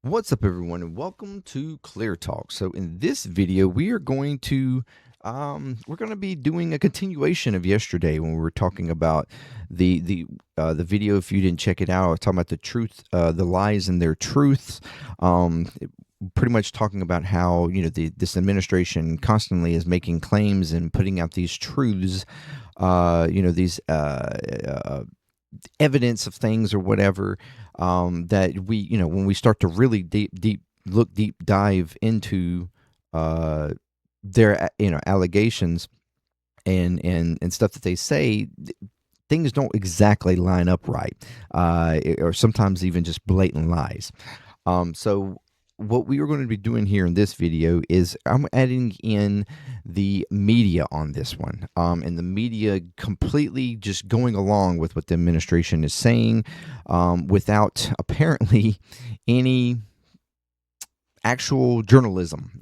What's up, everyone, and welcome to ClearTalk. So, in this video, we are going to be doing a continuation of yesterday when we were talking about the video. If you didn't check it out, I was talking about the truth, the lies and their truths. Pretty much talking about how this administration constantly is making claims and putting out these truths. These evidence of things or whatever, that when we start to really deep dive into their allegations and stuff that they say, things don't exactly line up right, or sometimes even just blatant lies. So what we are going to be doing here in this video is I'm adding in the media on this one, and the media completely just going along with what the administration is saying, without apparently any actual journalism,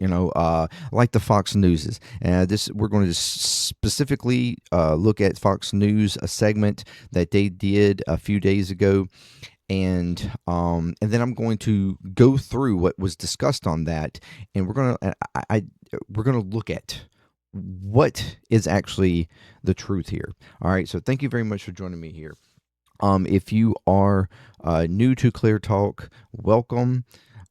like the Fox News's. We're going to specifically look at Fox News, a segment that they did a few days ago, and then I'm going to go through what was discussed on that, and we're gonna look at what is actually the truth here. All right, so thank you very much for joining me here. If you are new to Clear Talk, welcome.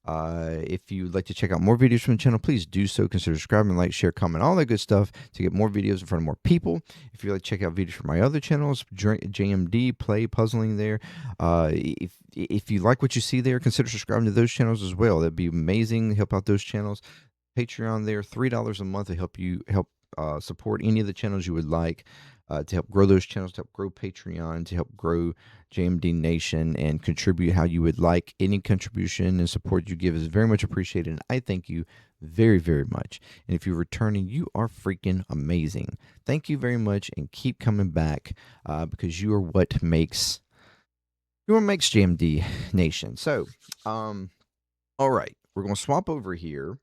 If you'd like to check out more videos from the channel, please do so. Consider subscribing, like, share, comment, all that good stuff to get more videos in front of more people. If you'd like to check out videos from my other channels, JMDPLAY, puzzling there. If you like what you see there, consider subscribing to those channels as well. That'd be amazing. Help out those channels. Patreon there, $3 a month to help support any of the channels you would like. To help grow those channels, to help grow Patreon, to help grow JMD Nation, and contribute how you would like. Any contribution and support you give is very much appreciated, and I thank you very, very much. And if you're returning, you are freaking amazing. Thank you very much, and keep coming back, because you are what makes JMD Nation. So, all right, we're going to swap over here.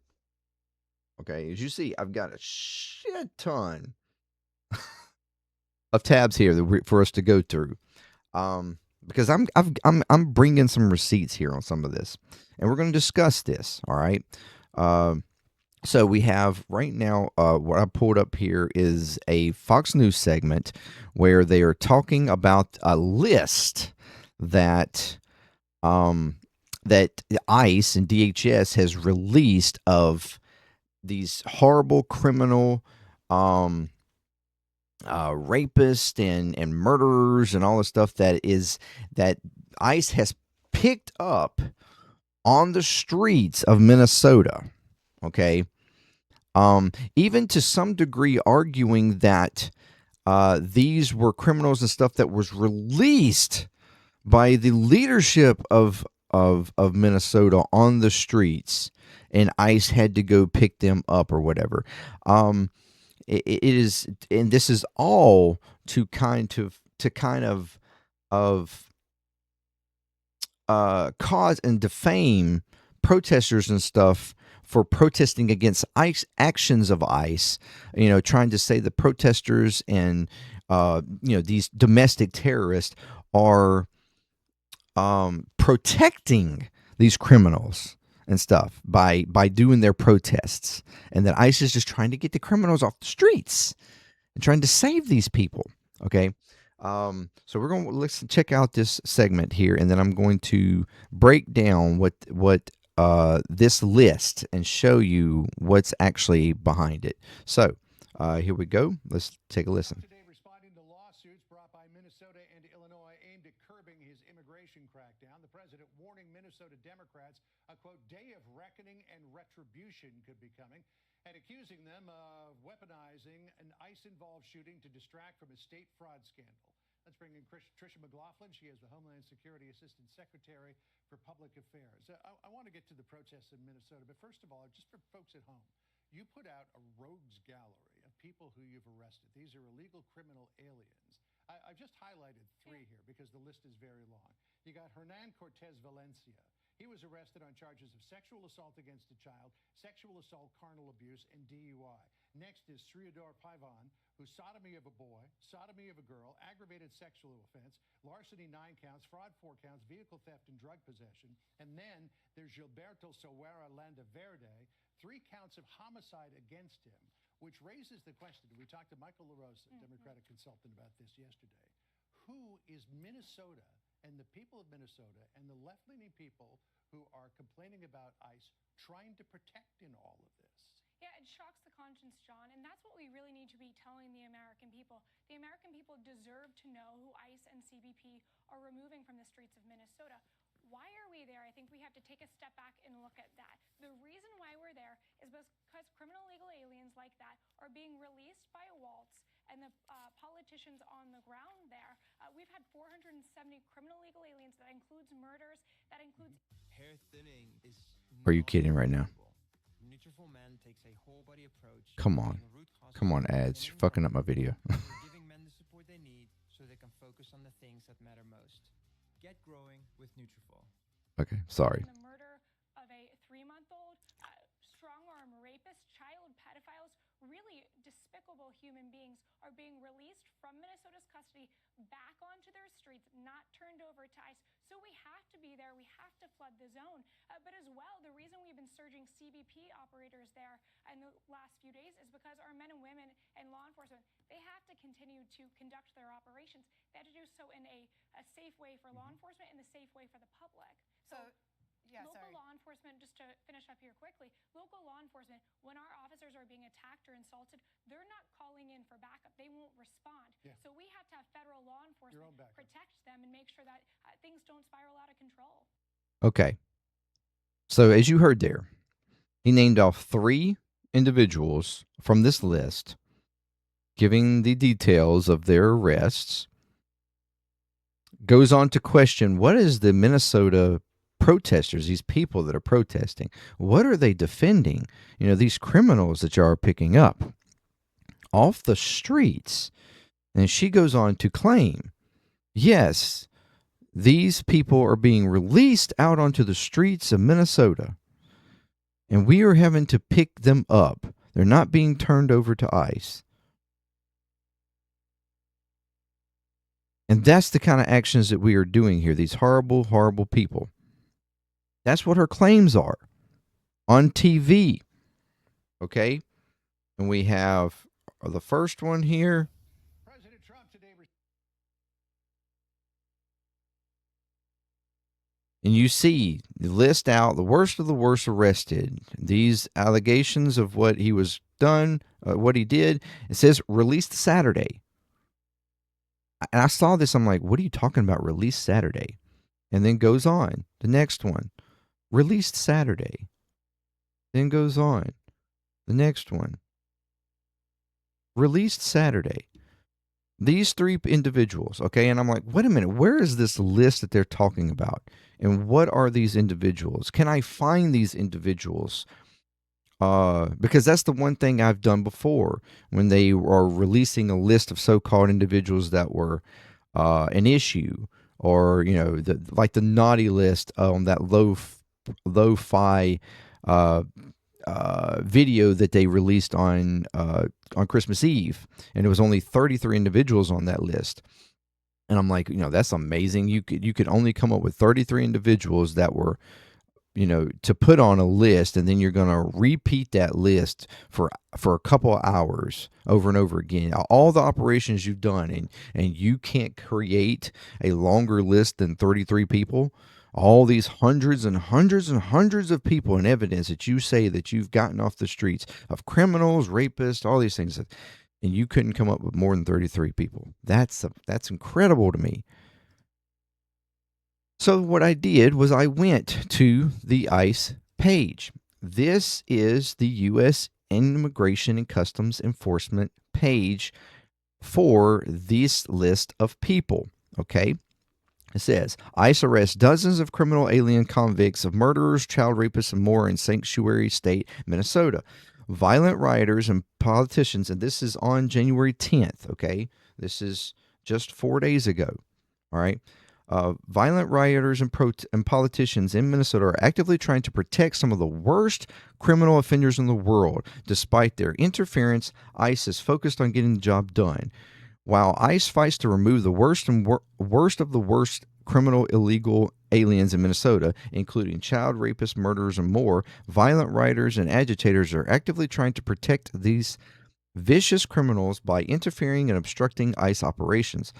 Okay, as you see, I've got a shit ton of tabs here for us to go through, because I'm bringing some receipts here on some of this, and we're going to discuss this. All right. So we have right now, what I pulled up here is a Fox News segment where they are talking about a list that that ICE and DHS has released of these horrible criminal rapists and murderers and all the stuff that ICE has picked up on the streets of Minnesota. Okay. Even to some degree arguing that these were criminals and stuff that was released by the leadership of Minnesota on the streets, and ICE had to go pick them up or whatever. It is, and this is all to kind of cause and defame protesters and stuff for protesting against ICE actions of ICE. Trying to say the protesters and these domestic terrorists are protecting these criminals and stuff by doing their protests, and that ICE is just trying to get the criminals off the streets and trying to save these people. Okay. So let's check out this segment here, and then I'm going to break down what this list and show you what's actually behind it. So here we go. Let's take a listen. Today, responding to lawsuits brought by Minnesota and Illinois aimed at curbing his immigration crackdown, the president warning Minnesota Democrats a, quote, day of reckoning and retribution could be coming, and accusing them of weaponizing an ICE-involved shooting to distract from a state fraud scandal. Let's bring in Tricia McLaughlin. She is the Homeland Security Assistant Secretary for Public Affairs. I want to get to the protests in Minnesota, but first of all, just for folks at home, you put out a rogues gallery of people who you've arrested. These are illegal criminal aliens. I've just highlighted three here because the list is very long. You got Hernan Cortez Valencia. He was arrested on charges of sexual assault against a child, sexual assault, carnal abuse, and DUI. Next is Sridhar Paivan, whose sodomy of a boy, sodomy of a girl, aggravated sexual offense, larceny 9 counts, fraud 4 counts, vehicle theft and drug possession. And then there's Gilberto Sowera Landaverde, 3 counts of homicide against him, which raises the question. We talked to Michael LaRosa, Democratic consultant, about this yesterday. Who is Minnesota and the people of Minnesota and the left-leaning people who are complaining about ICE trying to protect in all of this? Yeah, it shocks the conscience, John, and that's what we really need to be telling the American people. The American people deserve to know who ICE and CBP are removing from the streets of Minnesota. Why are we there? I think we have to take a step back and look at that. The reason why we're there is because criminal illegal aliens like that are being released by waltz, and the politicians on the ground there. We've had 470 criminal illegal aliens. That includes murders. That includes hair thinning. Is Are you kidding right now? Nutrafol Man takes a whole body approach. Come on. Come on, ads. You're fucking up my video. Giving men the support they need so they can focus on the things that matter most. Get growing with Nutrafol. Okay, sorry. the murder of a 3-month-old, strong-arm rapist, child pedophiles, really despicable human beings are being released from Minnesota's custody back onto their streets, not turned over to ICE. So we have to be there. We have to flood the zone. But as well, the reason we've been surging CBP operators there in the last few days is because our men and women and law enforcement, they have to continue to conduct their operations. They have to do so in a safe way for law enforcement and a safe way for the public. So local law enforcement, just to finish up here quickly, local law enforcement, when our officers are being attacked or insulted, they're not calling in for backup. They won't respond. Yeah. So we have to have federal law enforcement protect them and make sure that things don't spiral out of control. Okay. So as you heard there, he named off 3 individuals from this list, giving the details of their arrests. Goes on to question, what is the Minnesota protesters, these people that are protesting, what are they defending? You know, these criminals that you are picking up off the streets. And she goes on to claim, yes, these people are being released out onto the streets of Minnesota, and we are having to pick them up. They're not being turned over to ICE. And that's the kind of actions that we are doing here, these horrible, horrible people. That's what her claims are on TV. Okay? And we have the first one here. President Trump today. And you see the list out, the worst of the worst arrested. These allegations of what he was done, what he did. It says released Saturday. And I saw this, I'm like, what are you talking about, released Saturday? And then goes on, the next one. Released Saturday. Then goes on. The next one. Released Saturday. These 3 individuals, okay? And I'm like, wait a minute, where is this list that they're talking about? And what are these individuals? Can I find these individuals? Because that's the one thing I've done before when they are releasing a list of so-called individuals that were an issue, or, you know, like the naughty list on that lo-fi video that they released on Christmas Eve, and it was only 33 individuals on that list. And I'm like, you know, that's amazing. You could only come up with 33 individuals that were, you know, to put on a list, and then you're going to repeat that list for a couple of hours over and over again. All the operations you've done, and you can't create a longer list than 33 people. All these hundreds and hundreds and hundreds of people and evidence that you say that you've gotten off the streets of criminals, rapists, all these things, and you couldn't come up with more than 33 people. That's incredible to me. So what I did was I went to the ICE page. This is the U.S. Immigration and Customs Enforcement page for this list of people, okay? It says, ICE arrests dozens of criminal alien convicts of murderers, child rapists, and more in Sanctuary State, Minnesota. Violent rioters and politicians, and this is on January 10th, okay? This is just 4 days ago, all right? Violent rioters and politicians in Minnesota are actively trying to protect some of the worst criminal offenders in the world. Despite their interference, ICE is focused on getting the job done. While ICE fights to remove the worst of the worst criminal illegal aliens in Minnesota, including child rapists, murderers, and more, violent rioters and agitators are actively trying to protect these vicious criminals by interfering and obstructing ICE operations.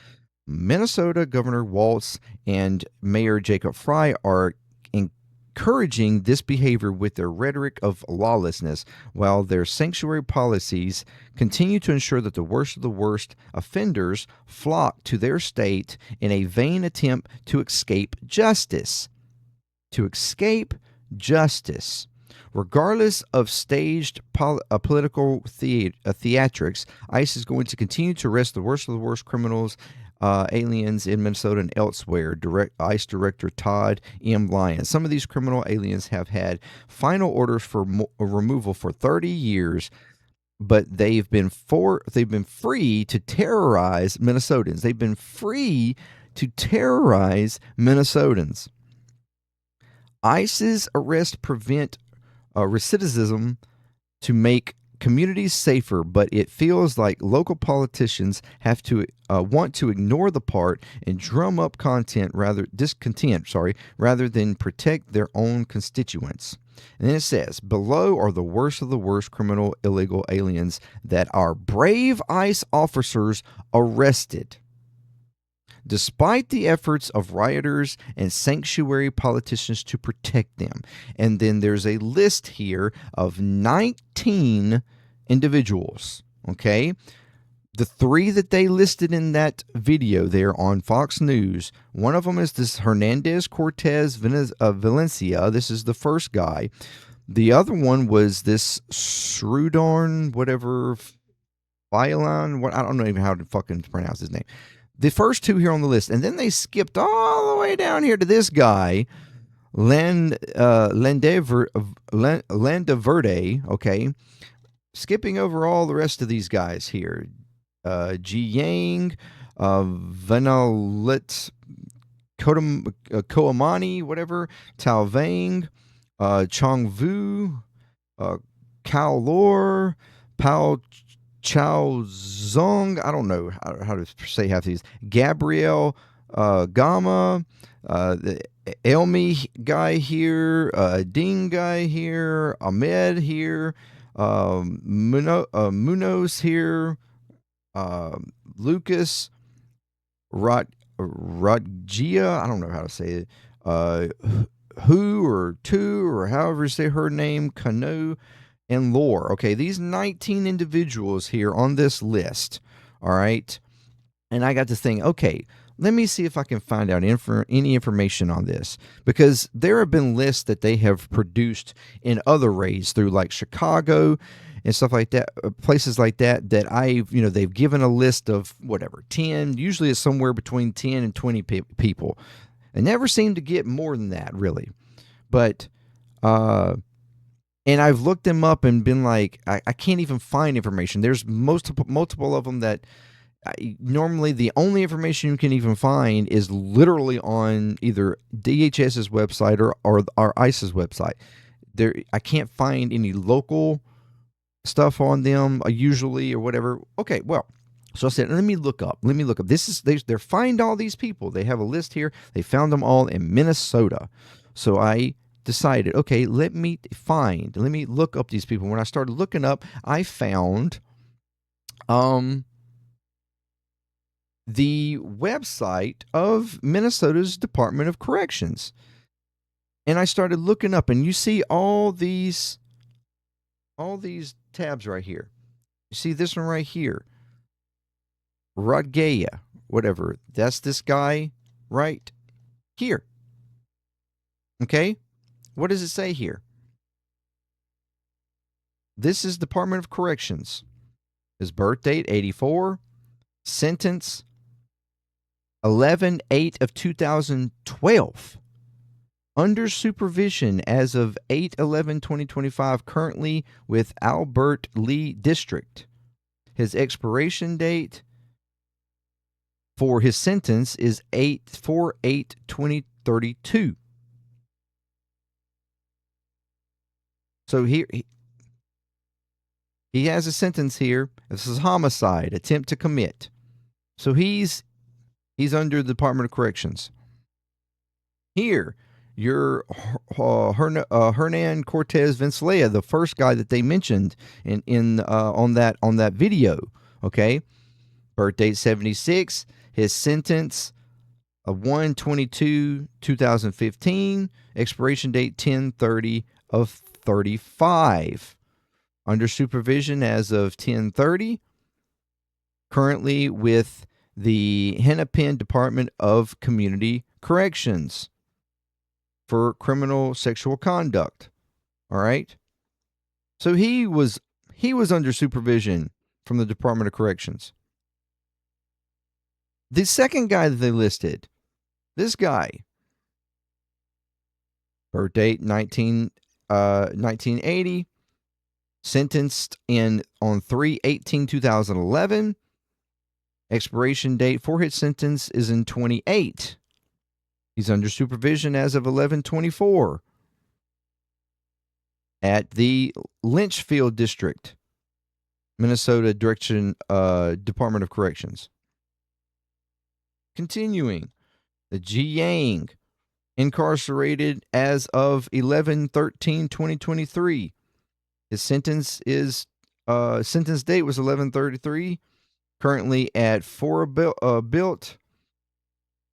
Minnesota Governor Walz and Mayor Jacob Frey are encouraging this behavior with their rhetoric of lawlessness, while their sanctuary policies continue to ensure that the worst of the worst offenders flock to their state in a vain attempt to escape justice. To escape justice. Regardless of staged political theatrics, ICE is going to continue to arrest the worst of the worst criminals, aliens in Minnesota and elsewhere. ICE Director Todd M. Lyons. Some of these criminal aliens have had final orders for removal for 30 years, but they've been free to terrorize Minnesotans. They've been free to terrorize Minnesotans. ICE's arrests prevent recidivism to make communities safer, but it feels like local politicians have to want to ignore the part and drum up discontent rather than protect their own constituents. And then it says, below are the worst of the worst criminal illegal aliens that our brave ICE officers arrested. Despite the efforts of rioters and sanctuary politicians to protect them. And then there's a list here of 19 individuals, okay? The three that they listed in that video there on Fox News, one of them is this Hernandez Cortez Valencia. This is the first guy. The other one was this Srudorn, whatever, Violon, I don't know even how to fucking pronounce his name. The first two here on the list, and then they skipped all the way down here to this guy, Landaverde, okay, skipping over all the rest of these guys here. Ji Yang, Vanalit Koamani, whatever, Tao Vang, Chong Vu, Kao Lor, Pao Chao Zong, I don't know how to say half these. Gabriel Gama, the Elmi guy here, Ding guy here, Ahmed here, Munoz here, Lucas Rodgia, I don't know how to say it. Who or two or however you say her name, Cano and Lore. Okay, these 19 individuals here on this list, all right? And I got to think, okay, let me see if I can find out any information on this, because there have been lists that they have produced in other raids through like Chicago and stuff like that, places like that they've given a list of whatever, 10, usually it's somewhere between 10 and 20 people. I never seem to get more than that, really. But and I've looked them up and been like, I can't even find information. There's multiple of them that normally the only information you can even find is literally on either DHS's website or our ICE's website. I can't find any local stuff on them usually or whatever. Okay, well, so I said, let me look up. They're find all these people. They have a list here. They found them all in Minnesota. So I decided, okay, let me look up these people. When I started looking up, I found the website of Minnesota's Department of Corrections. And I started looking up, and you see all these tabs right here. You see this one right here. Rodgaya, whatever. That's this guy right here. Okay? What does it say here? This is Department of Corrections. His birth date, 84. Sentence, 11/8 of 2012. Under supervision as of 8/11/2025, currently with Albert Lee District. His expiration date, for his sentence is 8/4/8/2032. So he has a sentence here. This is homicide, attempt to commit. So he's under the Department of Corrections. Here, your Hernan Cortez Vencelea, the first guy that they mentioned on that video. Okay, birth date 76. His sentence of 1/22/2015. Expiration date 10/30/35. Under supervision as of 10/30. Currently with the Hennepin Department of Community Corrections for criminal sexual conduct. All right. So he was under supervision from the Department of Corrections. The second guy that they listed, this guy, birth date 1980, sentenced on 3/18/2011. Expiration date for his sentence is in 28. He's under supervision as of 11/24 at the Lynchfield District, Minnesota Department of Corrections. Continuing, the Ji Yang, incarcerated as of 11/13/2023. His sentence date was 11/33. Currently at 4 built.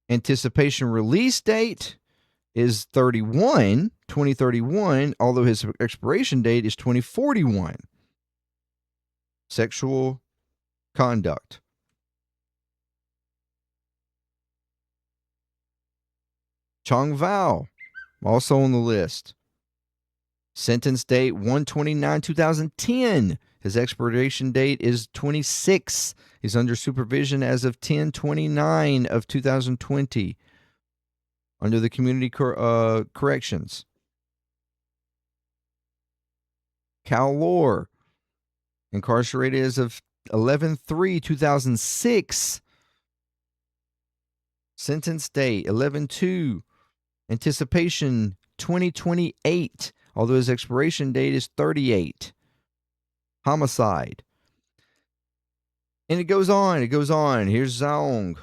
Anticipation release date is 2031, although his expiration date is 2041. Sexual conduct. Chong Vao, also on the list. Sentence date 1/29/2010. His expiration date is 26. He's under supervision as of 10/29/2020 under the community corrections. Cal Lore, incarcerated as of 11/3/2006. Sentence date 11/2. Anticipation 2028, although his expiration date is 38. Homicide. And it goes on. Here's Zhang.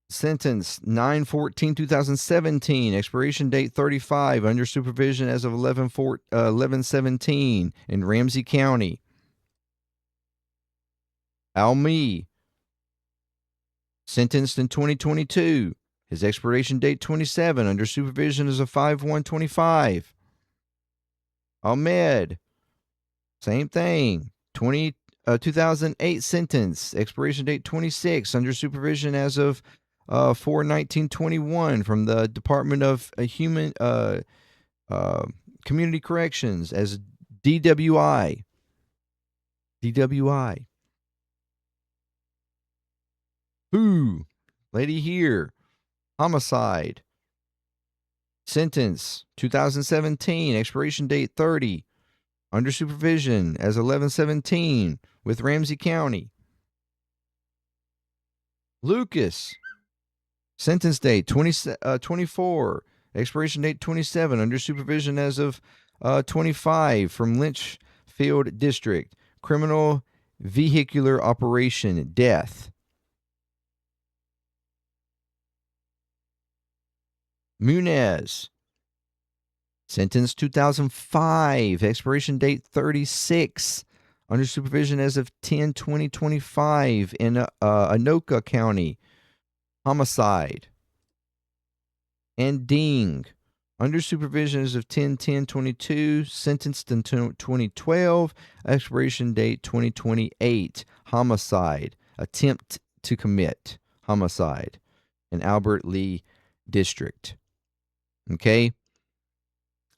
Sentence 9/14/2017. Expiration date 35. Under supervision as of 11/17 in Ramsey County. Almi. Sentenced in 2022. His expiration date 27. Under supervision as of 5/1/25. Ahmed. Same thing. 2008 sentence. Expiration date 26. Under supervision as of 4/19/21 from the Department of Community Corrections as DWI. Who? Lady here. Homicide. Sentence 2017. Expiration date 30. Under supervision as 11/17 with Ramsey County. Lucas. Sentence date 24. Expiration date 27. Under supervision as of 25 from Lynchfield District. Criminal vehicular operation. Death. Munez. Sentence 2005. Expiration date 36. Under supervision as of 10/20/25 in Anoka County. Homicide. And Ding. Under supervision as of 10/10/22. Sentenced in 2012. Expiration date 2028. Homicide. Attempt to commit. Homicide. In Albert Lee District. Okay?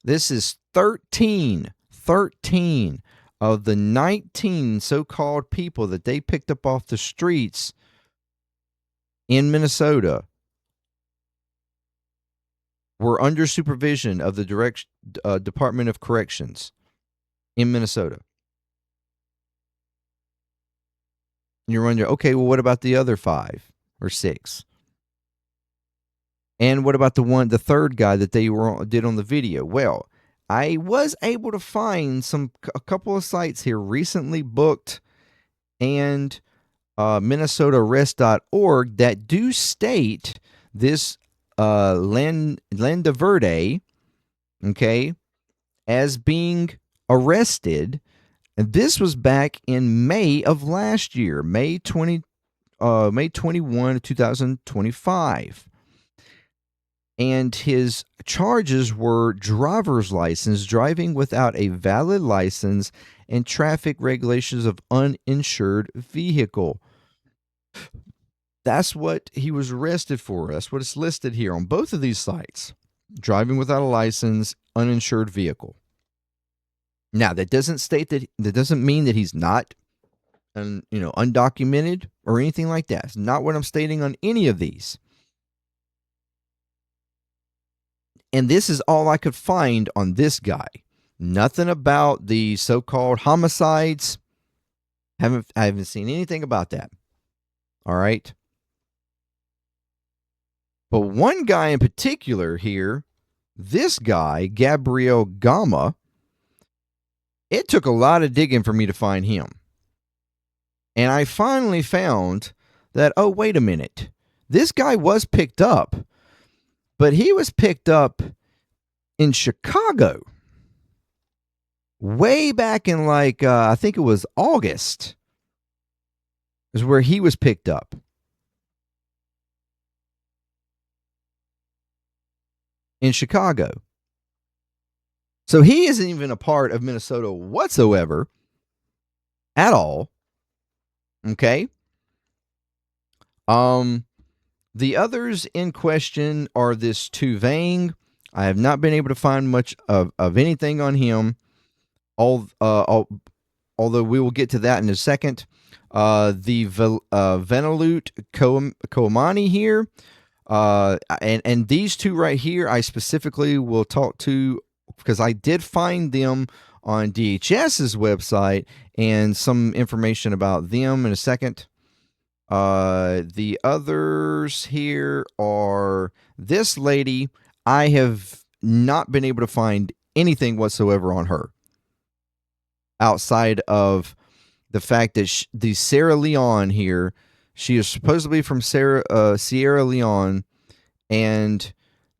This is 13 of the 19 so-called people that they picked up off the streets in Minnesota were under supervision of the Department of Corrections in Minnesota. And you're wondering, okay, well, what about the other 5? or 6. And what about the third guy that they did on the video? Well, I was able to find a couple of sites here, Recently Booked and MinnesotaArrest.org, that do state this Landaverde, okay, as being arrested. And this was back in May of last year, May 21, 2025. And his charges were driver's license, driving without a valid license, and traffic regulations of uninsured vehicle. That's what he was arrested for. That's what it's listed here on both of these sites. Driving without a license, uninsured vehicle. Now, that doesn't mean that he's not undocumented or anything like that. It's not what I'm stating on any of these. And this is all I could find on this guy. Nothing about the so-called homicides. I haven't seen anything about that. All right. But one guy in particular here, this guy, Gabriel Gama, it took a lot of digging for me to find him. And I finally found that, oh, wait a minute. This guy was picked up, but he was picked up in Chicago way back in I think it was August is where he was picked up. In Chicago. So he isn't even a part of Minnesota whatsoever at all. Okay. The others in question are this Tu Vang. I have not been able to find much of anything on him. Although we will get to that in a second. The Venelut Koamani here. And these two right here, I specifically will talk to because I did find them on DHS's website and some information about them in a second. The others here are this lady. I have not been able to find anything whatsoever on her outside of the fact that the Sierra Leone here, she is supposedly from Sierra Leone, and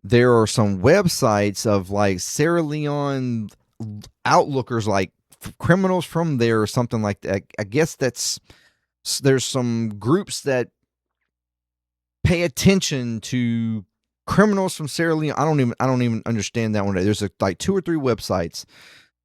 there are some websites of Sierra Leone outlookers, criminals from there or something like that. I guess there's some groups that pay attention to criminals from Sierra Leone. I don't even understand that one. There's 2 or 3 websites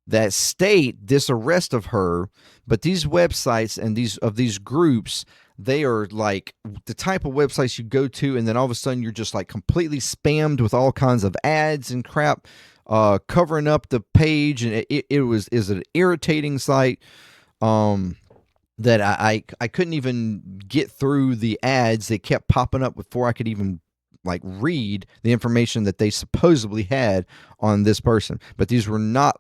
that state this arrest of her, but these websites and these groups, they are the type of websites you go to, and then all of a sudden you're just completely spammed with all kinds of ads and crap, covering up the page, and it is an irritating site. That I couldn't even get through the ads. They kept popping up before I could even read the information that they supposedly had on this person. But these were not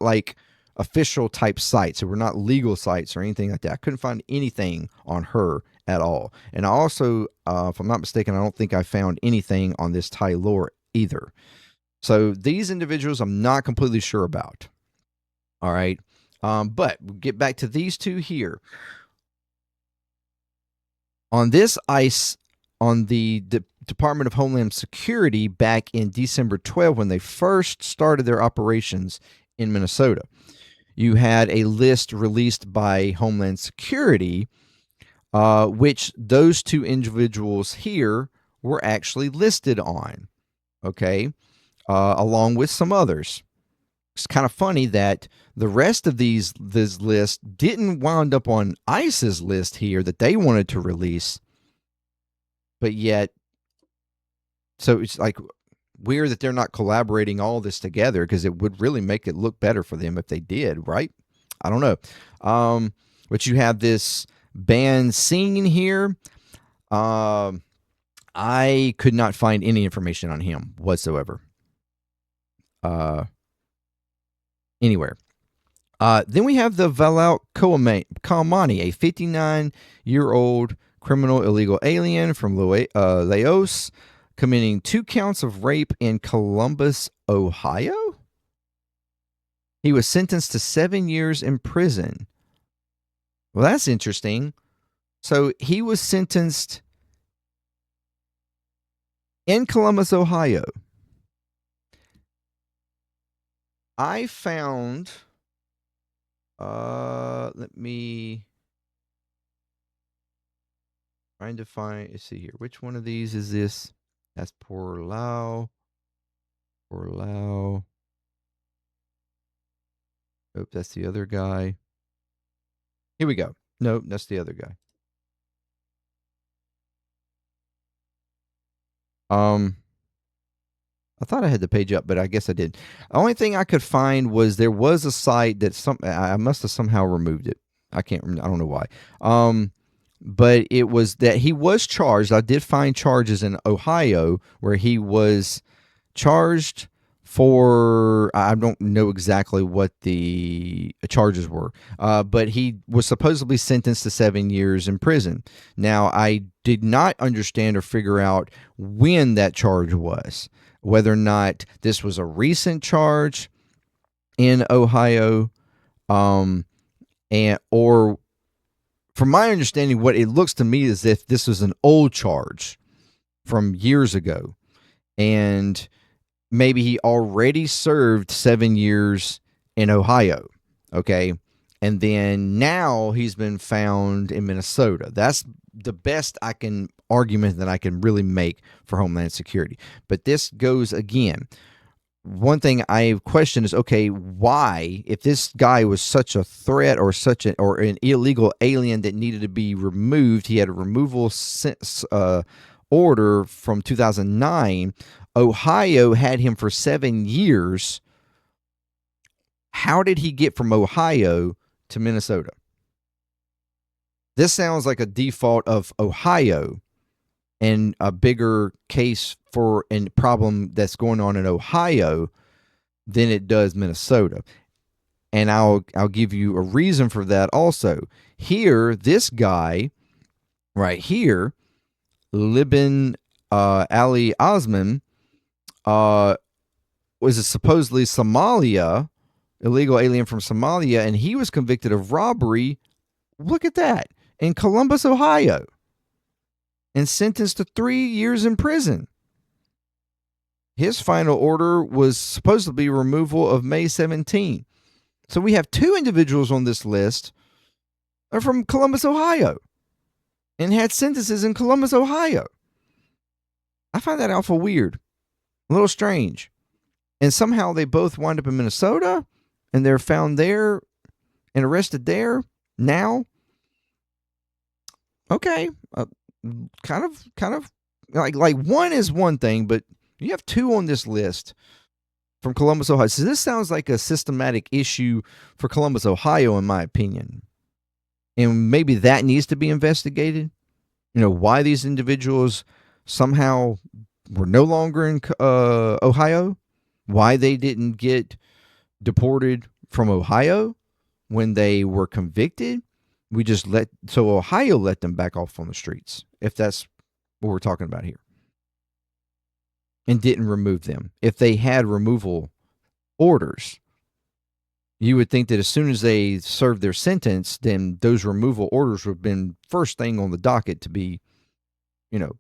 official type sites. They were not legal sites or anything like that. I couldn't find anything on her at all. And I also, if I'm not mistaken, I don't think I found anything on this Taylor either. So these individuals I'm not completely sure about. All right. But we'll get back to these two here. On this ICE, on the Department of Homeland Security back in December 12, when they first started their operations in Minnesota, you had a list released by Homeland Security, which those two individuals here were actually listed on, okay, along with some others. It's kind of funny that the rest of this list didn't wind up on ICE's list here that they wanted to release, but yet, so it's weird that they're not collaborating all this together, because it would really make it look better for them if they did, right? I don't know. But you have this band singing here. I could not find any information on him whatsoever. Anywhere. Then we have the Venelut Koamani, a 59-year-old criminal illegal alien from Laos, committing 2 counts of rape in Columbus, Ohio. He was sentenced to 7 years in prison. Well, that's interesting. So he was sentenced in Columbus, Ohio. I found, let me trying to find, let's see here. Which one of these is this? That's Poor Lau. Poor Lau. Oh, that's the other guy. Here we go. Nope, that's the other guy. I thought I had the page up, but I guess I did. The only thing I could find was there was a site that I must have somehow removed it. I don't know why. But it was that he was charged. I did find charges in Ohio where he was charged for, I don't know exactly what the charges were, but he was supposedly sentenced to 7 years in prison. Now, I did not understand or figure out when that charge was, whether or not this was a recent charge in Ohio, or from my understanding, what it looks to me is if this was an old charge from years ago, and maybe he already served 7 years in Ohio, okay? And then now he's been found in Minnesota. That's the best argument that I can really make for Homeland Security. But this goes again. One thing I question is, okay, why, if this guy was such a threat or an illegal alien that needed to be removed, he had a removal order from 2009. Ohio had him for 7 years. How did he get from Ohio to Minnesota? This sounds like a default of Ohio and a bigger case for a problem that's going on in Ohio than it does Minnesota. And I'll give you a reason for that also. Here, this guy right here, Libin Ali Osman, was a supposedly Somalia, illegal alien from Somalia, and he was convicted of robbery. Look at that, in Columbus, Ohio, and sentenced to 3 years in prison. His final order was supposed to be removal of May 17. So we have 2 individuals on this list are from Columbus, Ohio, and had sentences in Columbus, Ohio. I find that awful weird, a little strange. And somehow they both wind up in Minnesota, and they're found there and arrested there now. Okay, kind of like one is one thing, but you have 2 on this list from Columbus, Ohio. So this sounds like a systematic issue for Columbus, Ohio, in my opinion. And maybe that needs to be investigated. You know, why these individuals somehow were no longer in Ohio, why they didn't get deported from Ohio when they were convicted. Ohio let them back off on the streets, if that's what we're talking about here, and didn't remove them. If they had removal orders, you would think that as soon as they served their sentence, then those removal orders would have been first thing on the docket to be,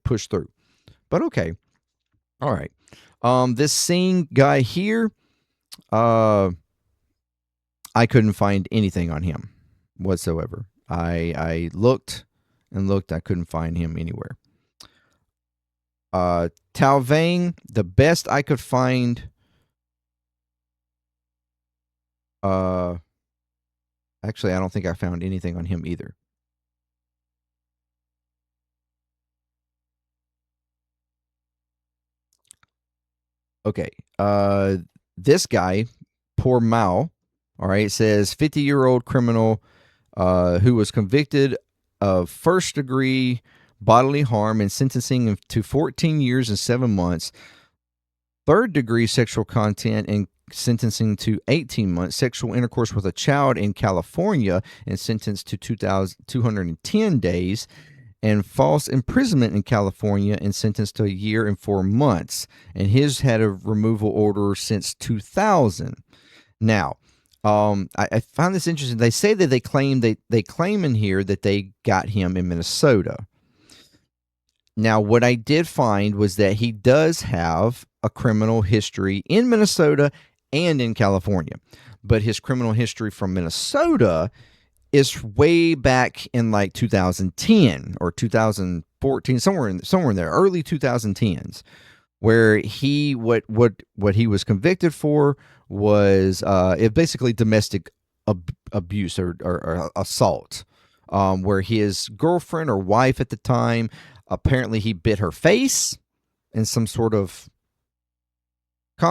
pushed through. But okay. All right. This Singh guy here, I couldn't find anything on him whatsoever. I looked and looked. I couldn't find him anywhere. Tao Vang, the best I could find. Actually, I don't think I found anything on him either. Okay. This guy, Poor Mao, all right, says 50-year-old criminal who was convicted of first-degree bodily harm and sentencing to 14 years and 7 months, third-degree sexual content and sentencing to 18 months, sexual intercourse with a child in California and sentenced to 210 days, and false imprisonment in California and sentenced to a year and 4 months. And his had a removal order since 2000. Now, I found this interesting. They say that they claim in here that they got him in Minnesota. Now, what I did find was that he does have a criminal history in Minnesota and in California. But his criminal history from Minnesota is way back in like 2010 or 2014, somewhere in there, early 2010s, where what he was convicted for was it basically domestic abuse or assault, where his girlfriend or wife at the time, apparently he bit her face in some sort of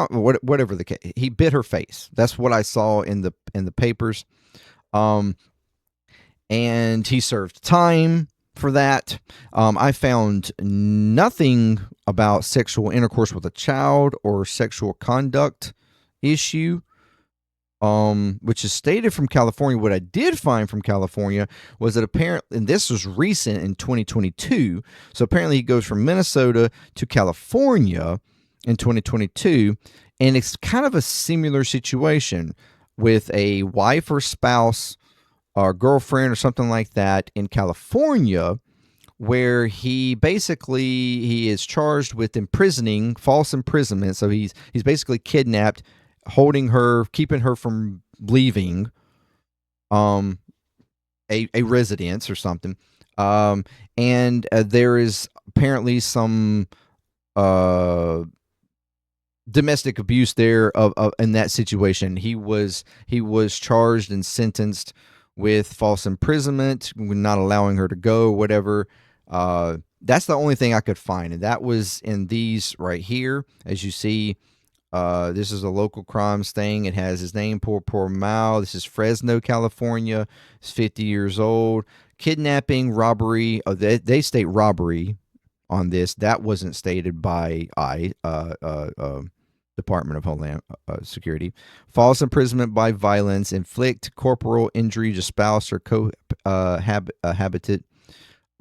whatever the case. He bit her face. That's what I saw in the papers. And he served time for that. I found nothing about sexual intercourse with a child or sexual conduct issue, which is stated from California. What I did find from California was that apparently, and this was recent in 2022, so apparently he goes from Minnesota to California in 2022, and it's kind of a similar situation with a wife or spouse or girlfriend or something like that in California, where he is charged with imprisoning, false imprisonment. So he's basically kidnapped, holding her, keeping her from leaving a residence or something. And there is apparently some domestic abuse there in that situation. He was charged and sentenced with false imprisonment, not allowing her to go, whatever. That's the only thing I could find, and that was in these right here. As you see, this is a local crimes thing. It has his name, Poor Mao. This is Fresno, California. He's 50 years old. Kidnapping, robbery. Oh, they state robbery on this. That wasn't stated by Department of Homeland Security. False imprisonment by violence, inflict corporal injury to spouse or cohabitant,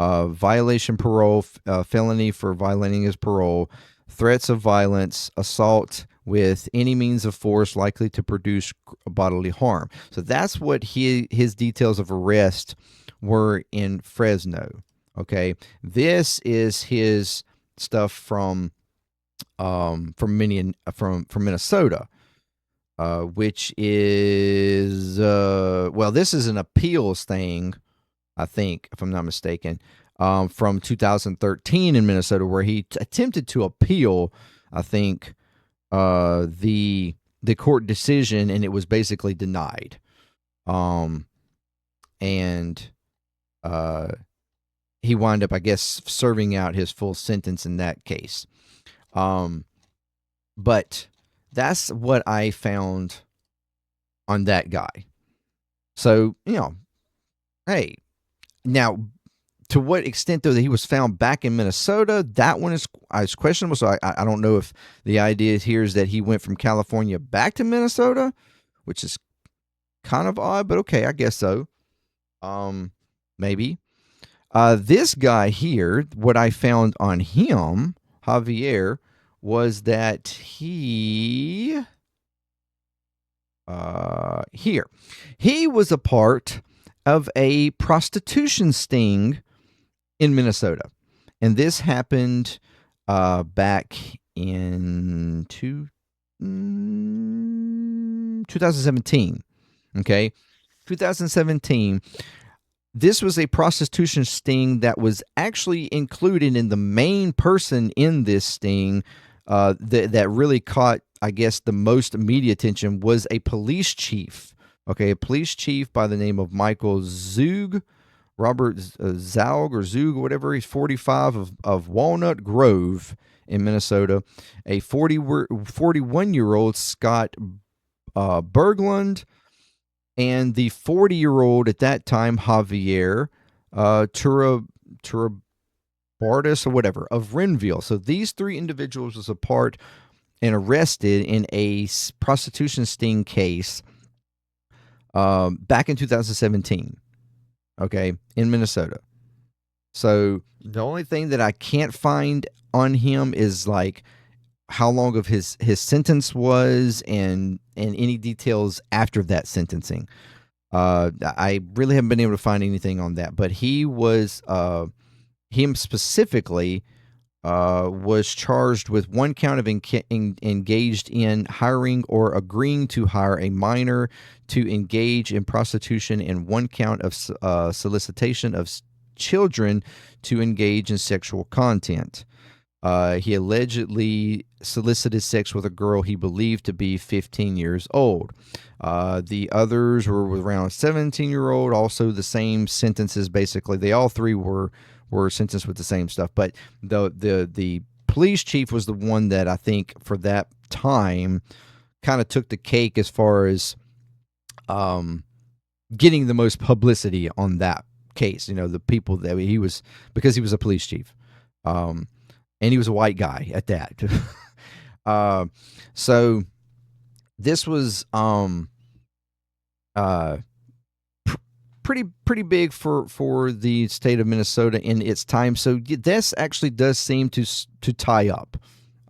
violation parole, felony for violating his parole, threats of violence, assault with any means of force likely to produce bodily harm. So that's what his details of arrest were in Fresno. Okay, this is his stuff from Minnesota, which is this is an appeals thing, I think, if I'm not mistaken, from 2013 in Minnesota, where he attempted to appeal, I think, the court decision, and it was basically denied. And he wound up, I guess, serving out his full sentence in that case. But that's what I found on that guy. So, hey, now, to what extent, though, that he was found back in Minnesota, that one is questionable. So I don't know if the idea here is that he went from California back to Minnesota, which is kind of odd, but okay, I guess so. Maybe. This guy here, what I found on him, Javier, was that he was a part of a prostitution sting in Minnesota. And this happened back in 2017. Okay? 2017. This was a prostitution sting that was actually included in the main person in this sting that really caught, I guess, the most media attention was a police chief. Okay, a police chief by the name of Michael Zug, Robert Zaug or Zug, or whatever. He's 45 of Walnut Grove in Minnesota. A 41-year-old Scott Berglund, and the 40-year-old at that time, Javier Turabardis or whatever, of Renville. So these three individuals was a part and arrested in a prostitution sting case back in 2017, okay, in Minnesota. So the only thing that I can't find on him is like how long of his sentence was, and any details after that sentencing. I really haven't been able to find anything on that, but he was him specifically was charged with one count of engaged in hiring or agreeing to hire a minor to engage in prostitution, and one count of solicitation of children to engage in sexual content. He allegedly solicited sex with a girl he believed to be 15 years old. The others were around 17-year-old, also the same sentences. Basically, they all three were sentenced with the same stuff. But the police chief was the one that I think for that time kind of took the cake as far as getting the most publicity on that case. You know, the people that he was, because he was a police chief. And he was a white guy at that. So this was pretty big for the state of Minnesota in its time. So this actually does seem to tie up.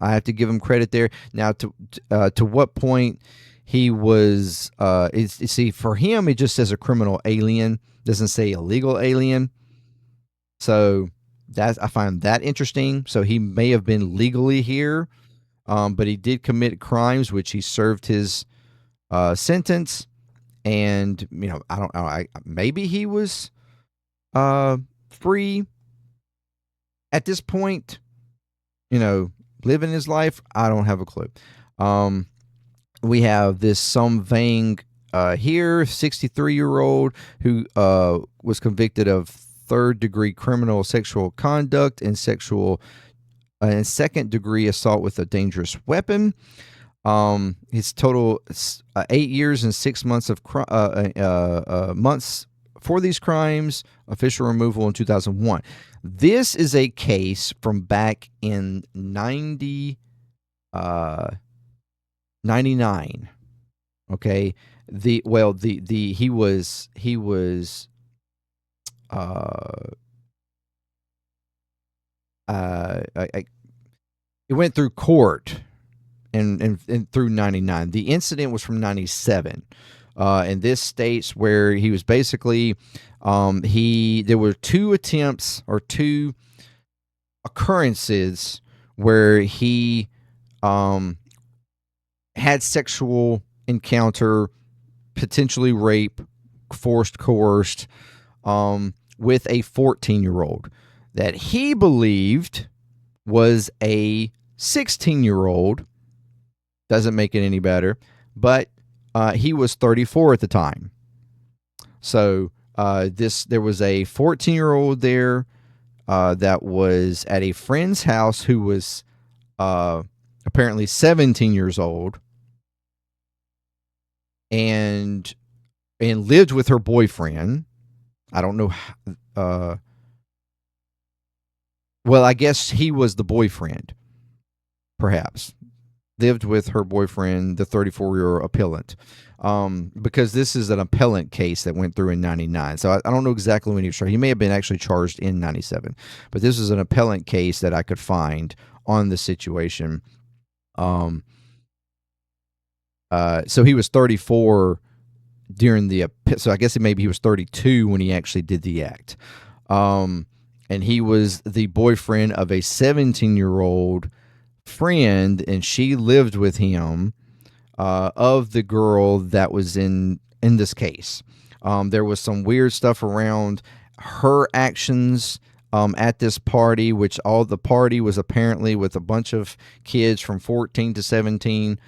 I have to give him credit there. Now, to what point he was, see, for him, it just says a criminal alien, doesn't say illegal alien. So I find that interesting. So he may have been legally here, but he did commit crimes, which he served his sentence. And, you know, I don't know, maybe he was free at this point, you know, living his life. I don't have a clue. We have this Sum Vang here, 63-year-old, who was convicted of third-degree criminal sexual conduct and second-degree assault with a dangerous weapon. His total 8 years and 6 months of months for these crimes. Official removal in 2001. This is a case from back in 99. Okay, he was it went through court and through 99. The incident was from 97. And this states where he was basically there were two attempts or two occurrences where he had sexual encounter, potentially rape, forced, coerced, with a 14-year-old that he believed was a 16-year-old. Doesn't make it any better, but he was 34 at the time. So there was a 14-year-old there that was at a friend's house who was apparently 17 years old and lived with her boyfriend. I don't know. Well, I guess he was the boyfriend, perhaps. Lived with her boyfriend, the 34-year-old appellant, because this is an appellant case that went through in 99. So I don't know exactly when he was charged. He may have been actually charged in 97, but this is an appellant case that I could find on the situation. So he was 34 during so I guess maybe he was 32 when he actually did the act. And he was the boyfriend of a 17-year-old friend, and she lived with him of the girl that was in this case. There was some weird stuff around her actions at this party, which all the party was apparently with a bunch of kids from 14 to 17.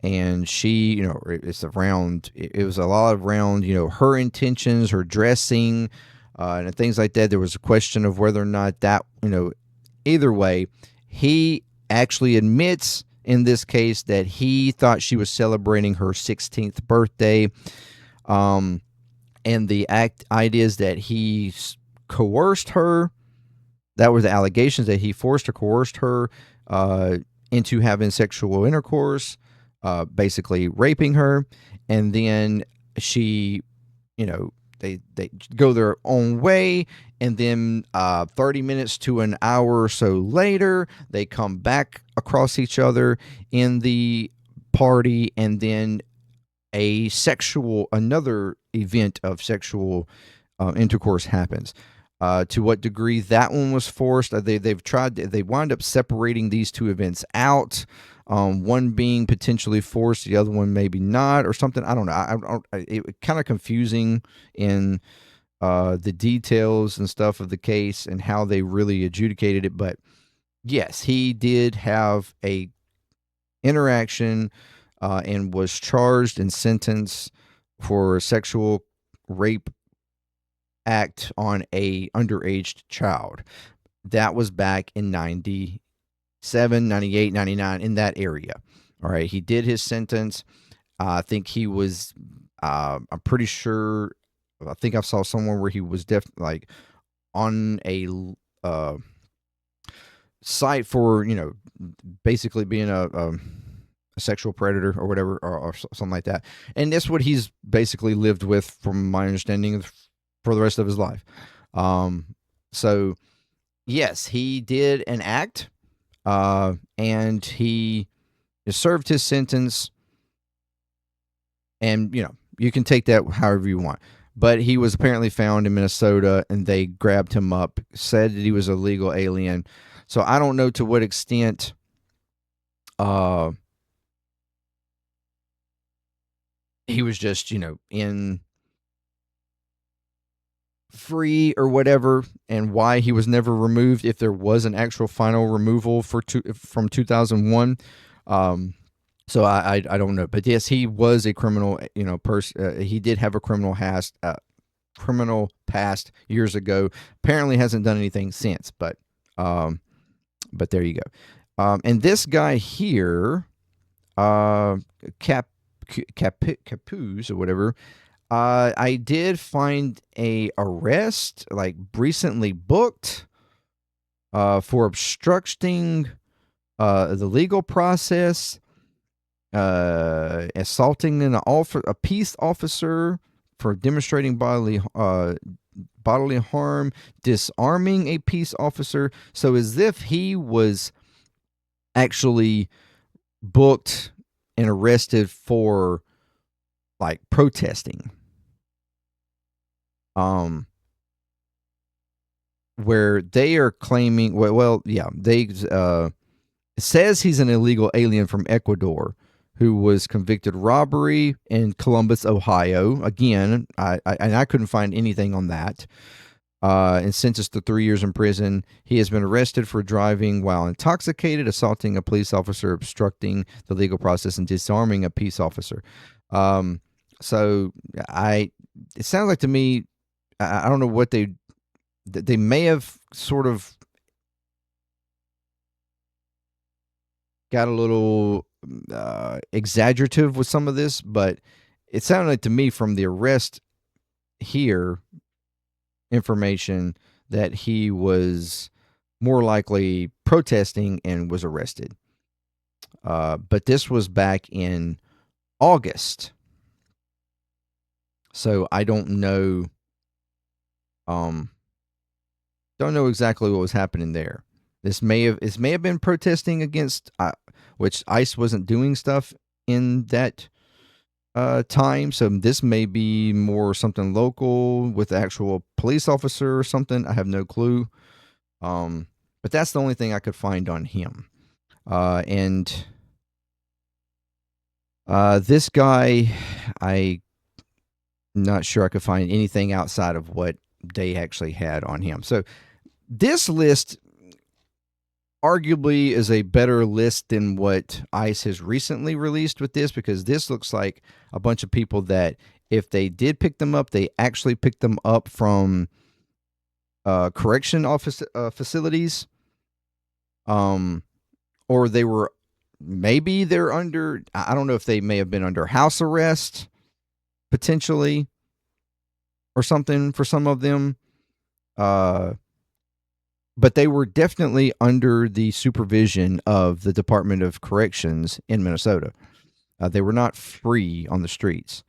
And she, you know, it was a lot around, you know, her intentions, her dressing, and things like that. There was a question of whether or not that, you know, either way, he actually admits in this case that he thought she was celebrating her 16th birthday. And the idea is that he coerced her. That were the allegations, that he forced or coerced her into having sexual intercourse, basically raping her. And then she, you know, they go their own way, and then 30 minutes to an hour or so later, they come back across each other in the party, and then another event of sexual intercourse happens. To what degree that one was forced, they wind up separating these two events out. One being potentially forced, the other one maybe not, or something. I don't know. It kind of confusing in the details and stuff of the case and how they really adjudicated it. But yes, he did have a interaction and was charged and sentenced for sexual rape act on a underage child. That was back in 97, 98, 99, in that area. All right. He did his sentence. I think he was, I'm pretty sure, I think I saw somewhere where he was like on a site for, basically being a sexual predator or whatever, or something like that. And that's what he's basically lived with, from my understanding, for the rest of his life. So yes, he did an act, and he served his sentence, and you can take that however you want. But he was apparently found in Minnesota, and they grabbed him up, said that he was a legal alien. So I don't know to what extent he was just, in free or whatever, and why he was never removed, if there was an actual final removal from 2001. So I don't know. But yes, he was a criminal, person. He did have a criminal past years ago. Apparently hasn't done anything since, but there you go. And this guy here, Capuz or whatever, I did find a arrest, like, recently booked, for obstructing the legal process, assaulting a peace officer for demonstrating bodily harm, disarming a peace officer. So as if he was actually booked and arrested for, like, protesting. Where they are claiming, it says he's an illegal alien from Ecuador who was convicted robbery in Columbus, Ohio. Again, I couldn't find anything on that. And sentenced to 3 years in prison. He has been arrested for driving while intoxicated, assaulting a police officer, obstructing the legal process, and disarming a peace officer. So it sounds like to me, I don't know what they may have sort of got a little exaggerative with some of this, but it sounded like to me from the arrest here information that he was more likely protesting and was arrested. But this was back in August. So I don't know. Don't know exactly what was happening there. This may have been protesting against, which ICE wasn't doing stuff in that time. So this may be more something local with the actual police officer or something. I have no clue. But that's the only thing I could find on him. And this guy, I'm not sure I could find anything outside of what they actually had on him. So this list arguably is a better list than what ICE has recently released with this, because this looks like a bunch of people that, if they did pick them up, they actually picked them up from correction office facilities, or they were, maybe they're under, I don't know if they may have been under house arrest potentially or something for some of them. But they were definitely under the supervision of the Department of Corrections in Minnesota. They were not free on the streets.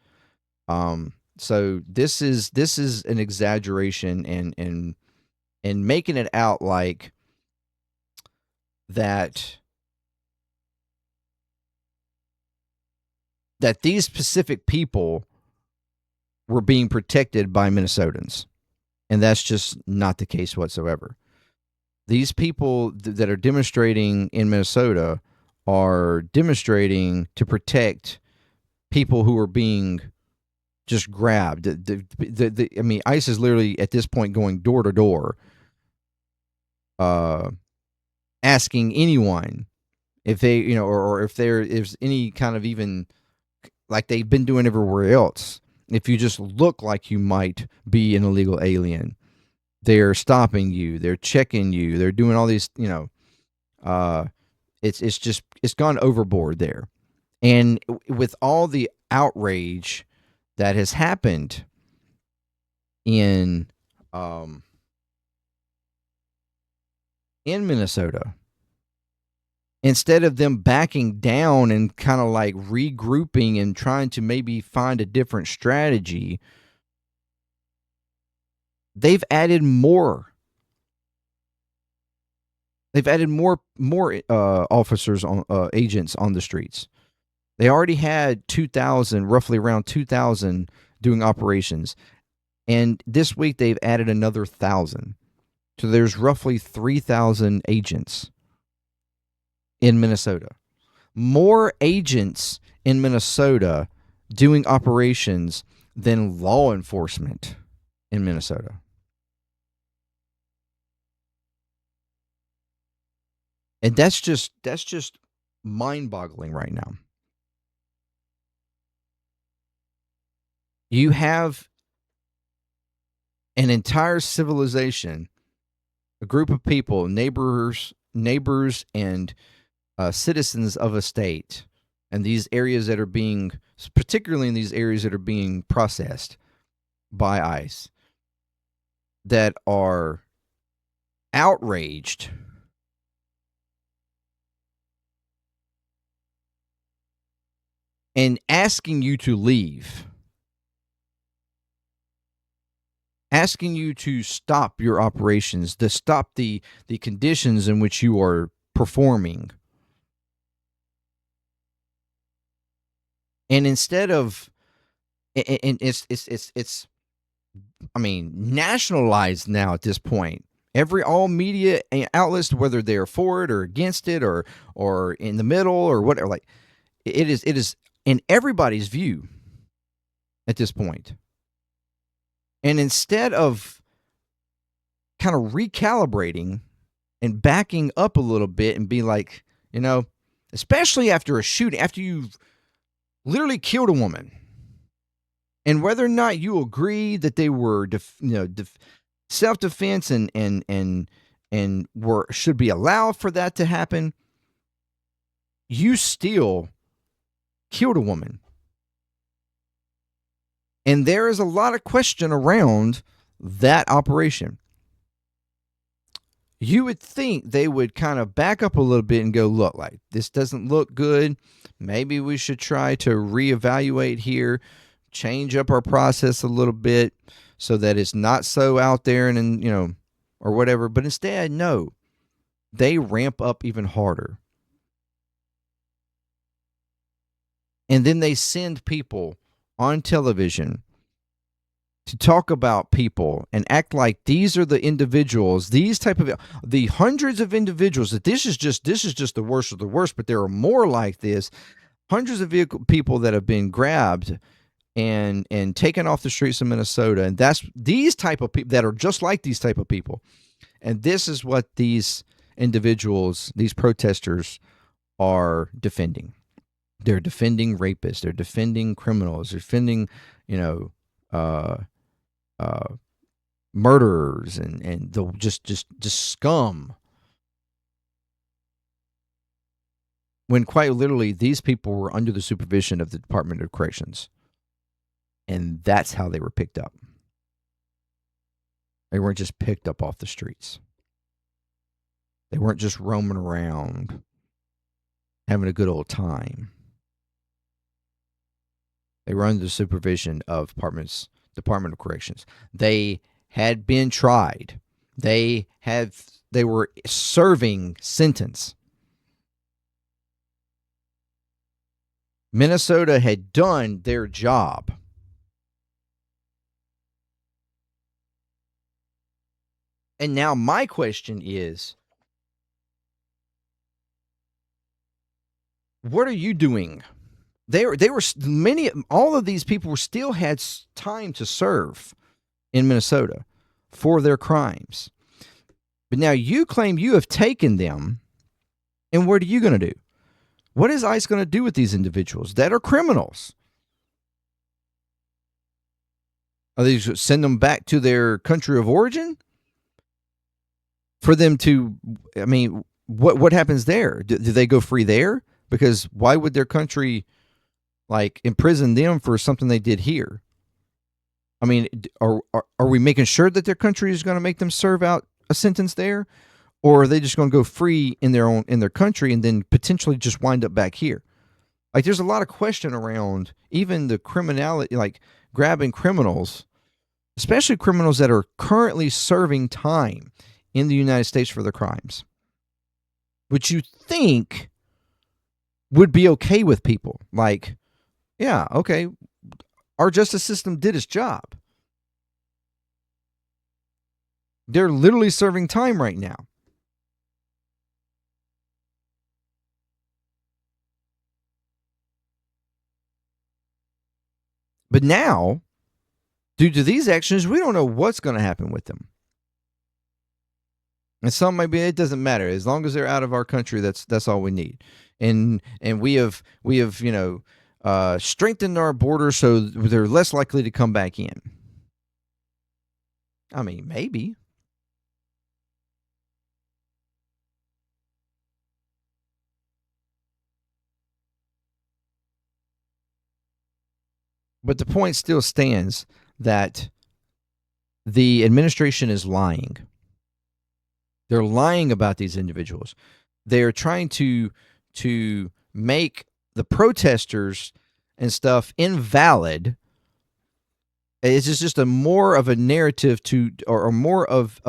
So this is an exaggeration and making it out like that these specific people were being protected by Minnesotans. And that's just not the case whatsoever. These people that are demonstrating in Minnesota are demonstrating to protect people who are being just grabbed. I mean, ICE is literally at this point going door to door, asking anyone if they, or if there is any kind of, even like they've been doing everywhere else. If you just look like you might be an illegal alien, they're stopping you, they're checking you, they're doing all these, it's gone overboard there. And with all the outrage that has happened in Minnesota, instead of them backing down and kind of like regrouping and trying to maybe find a different strategy, they've added more. They've added more officers on agents on the streets. They already had 2,000, roughly around 2,000 doing operations. And this week they've added another 1,000. So there's roughly 3,000 agents in Minnesota. More agents in Minnesota doing operations than law enforcement in Minnesota. And that's just mind-boggling right now. You have an entire civilization, a group of people, neighbors, and citizens of a state, and these areas that are being, particularly in these areas that are being processed by ICE, that are outraged and asking you to leave, asking you to stop your operations, to stop the conditions in which you are performing. And instead of, and it's I mean, nationalized now at this point. All media outlets, whether they're for it or against it or in the middle or whatever, like it is in everybody's view at this point. And instead of kind of recalibrating and backing up a little bit and be like, especially after a shooting, after you've literally killed a woman, and whether or not you agree that they were self-defense and should be allowed for that to happen, you still killed a woman. And there is a lot of question around that operation. You would think they would kind of back up a little bit and go, look, like, this doesn't look good. Maybe we should try to reevaluate here, change up our process a little bit so that it's not so out there and or whatever. But instead, no, they ramp up even harder. And then they send people on television to talk about people and act like these are the individuals, the hundreds of individuals, that this is just the worst of the worst, but there are more like this, hundreds of people that have been grabbed and taken off the streets of Minnesota. And that's these type of people that are just like these type of people. And this is what these individuals, these protesters, are defending. They're defending rapists. They're defending criminals. They're defending, murderers and the just scum. When quite literally, these people were under the supervision of the Department of Corrections. And that's how they were picked up. They weren't just picked up off the streets. They weren't just roaming around having a good old time. They were under the supervision of Department of Corrections. They had been tried. They were serving sentence. Minnesota had done their job. And now my question is, what are you doing? All of these people still had time to serve in Minnesota for their crimes. But now you claim you have taken them, and what are you going to do? What is ICE going to do with these individuals that are criminals? Are they just send them back to their country of origin? For them to, I mean, what happens there? Do they go free there? Because why would their country imprison them for something they did here? I mean, are we making sure that their country is going to make them serve out a sentence there, or are they just going to go free in their country and then potentially just wind up back here? There's a lot of question around even the criminality, grabbing criminals, especially criminals that are currently serving time in the United States for their crimes, which you think would be okay with people. Yeah, okay, our justice system did its job. They're literally serving time right now. But now, due to these actions, we don't know what's going to happen with them. And some maybe it doesn't matter as long as they're out of our country. That's all we need. And we have strengthened our border so they're less likely to come back in. I mean, maybe. But the point still stands that the administration is lying. They're lying about these individuals. They're trying to make the protesters and stuff invalid. It's just a more of a narrative or more of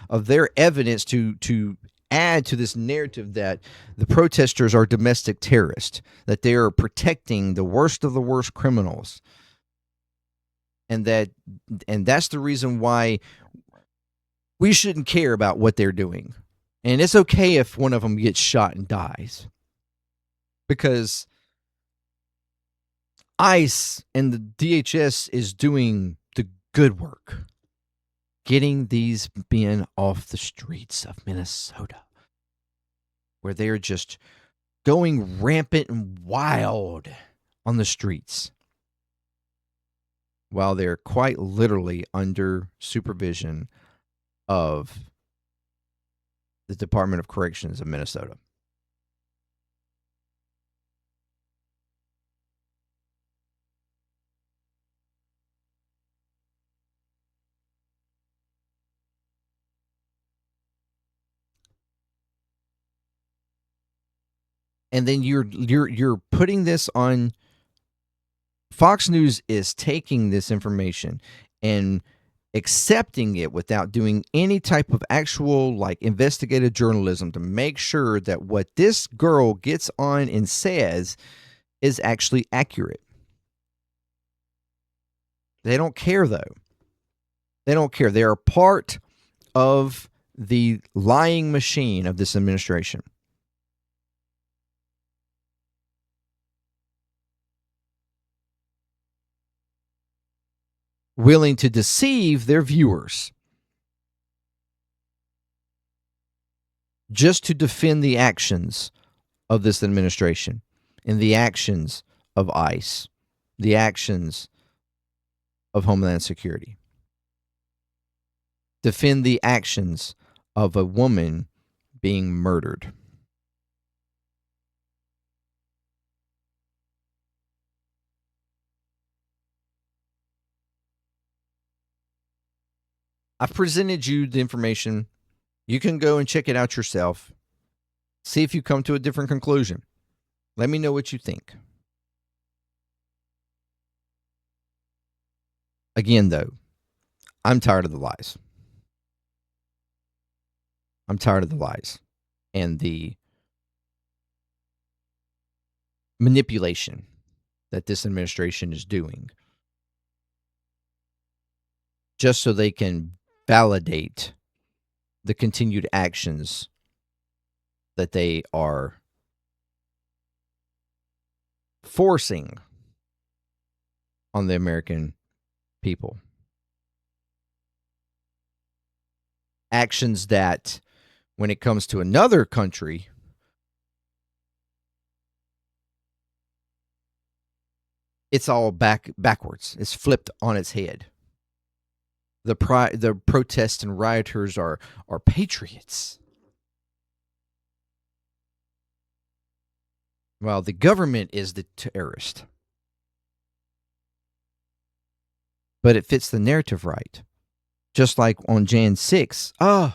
their evidence to add to this narrative that the protesters are domestic terrorists, that they are protecting the worst of the worst criminals. And that's the reason why we shouldn't care about what they're doing. And it's okay if one of them gets shot and dies. Because ICE and the DHS is doing the good work. Getting these men off the streets of Minnesota. Where they're just going rampant and wild on the streets. While they're quite literally under supervision of the Department of Corrections of Minnesota. And then you're putting this on. Fox News is taking this information and accepting it without doing any type of actual investigative journalism to make sure that what this girl gets on and says is actually accurate. They don't care, though. They don't care. They are part of the lying machine of this administration. Willing to deceive their viewers just to defend the actions of this administration and the actions of ICE, the actions of Homeland Security. Defend the actions of a woman being murdered. I've presented you the information. You can go and check it out yourself. See if you come to a different conclusion. Let me know what you think. Again, though, I'm tired of the lies. I'm tired of the lies and the manipulation that this administration is doing just so they can validate the continued actions that they are forcing on the American people. Actions that, when it comes to another country, it's all backwards. It's flipped on its head. The protests and rioters are patriots. Well, the government is the terrorist. But it fits the narrative right. Just like on Jan 6, the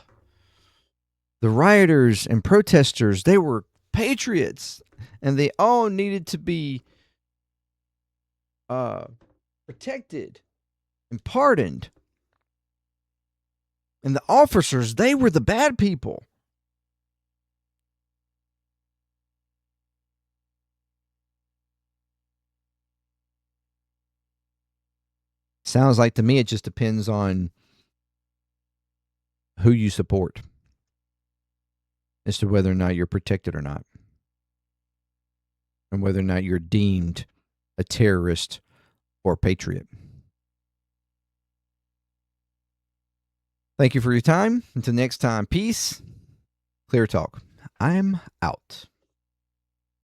rioters and protesters, they were patriots, and they all needed to be protected and pardoned. And the officers, they were the bad people. Sounds like to me it just depends on who you support as to whether or not you're protected or not, and whether or not you're deemed a terrorist or patriot. Thank you for your time. Until next time, peace. Clear Talk. I'm out.